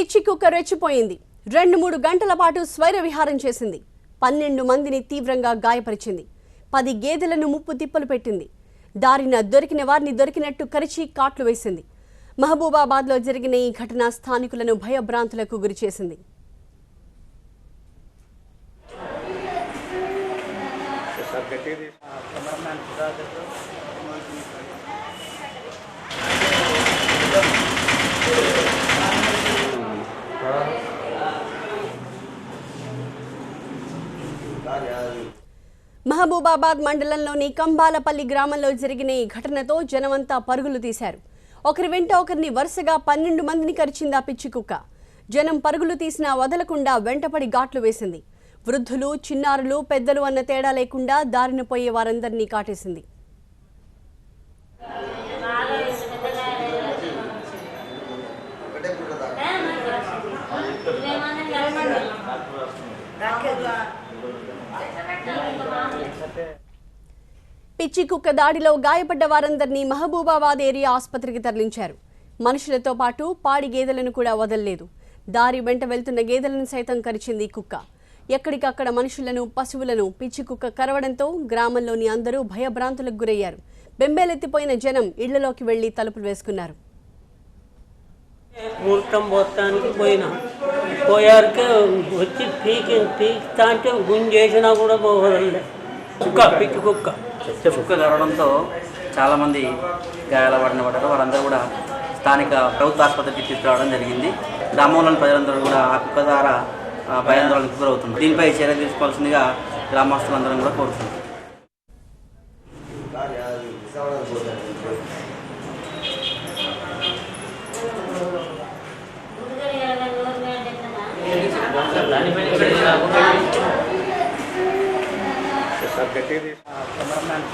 పిచ్చి కుక్క రెచ్చిపోయింది. 2-3 గంటల పాటు స్వైర విహారం చేసింది. 12 మందిని తీవ్రంగా గాయపరిచింది. 10 గేదెలను ముప్పు తిప్పలు పెట్టింది. దారిన దొరికిన వారిని దొరికినట్టు కరిచి కాట్లు వేసింది. మహబూబాబాద్లో జరిగిన ఈ ఘటన స్థానికులను భయభ్రాంతులకు గురిచేసింది. మహబూబాబాద్ మండలంలోని కంబాలపల్లి గ్రామంలో జరిగిన ఈ ఘటనతో జనమంతా పరుగులు తీశారు. ఒకరి వెంట ఒకరిని వరుసగా 12 మందిని కరిచింది ఆ పిచ్చి కుక్క. జనం పరుగులు తీసినా వదలకుండా వెంటపడి ఘాట్లు వేసింది. వృద్ధులు, చిన్నారులు, పెద్దలు అన్న తేడా లేకుండా దారిన పోయే వారందరినీ కాటేసింది. పిచ్చి కుక్క దాడిలో గాయపడ్డ వారందరినీ మహబూబాబాద్ ఏరియా ఆసుపత్రికి తరలించారు. మనుషులతో పాటు పాడి గేదెలను కూడా వదలలేదు. దారి వెంట వెళ్తున్న గేదెలను సైతం కరిచింది కుక్క. ఎక్కడికక్కడ మనుషులను, పశువులను పిచ్చి కుక్క కరవడంతో గ్రామంలోని అందరూ భయభ్రాంతులకు గురయ్యారు. బెంబేలెత్తిపోయిన జనం ఇళ్లలోకి వెళ్లి తలుపులు వేసుకున్నారు. ముహూర్తం మొత్తానికి పోయారుకే వచ్చి పీకితా అంటే గుంజేసినా కూడా వదలలే. పిచ్చి కుక్క కరవడంతో చాలామంది గాయాల పడ్డారు. వారందరూ కూడా స్థానిక ప్రభుత్వ ఆసుపత్రికి తీసుకురావడం జరిగింది. గ్రామంలోని ప్రజలందరూ కూడా ఆ కుక్క ద్వారా భయాందోళనకు గురవుతున్నారు. దీనిపై చర్య తీసుకోవాల్సిందిగా గ్రామస్తులందరం కూడా కోరుతున్నారు. కెమెరామ్యాన్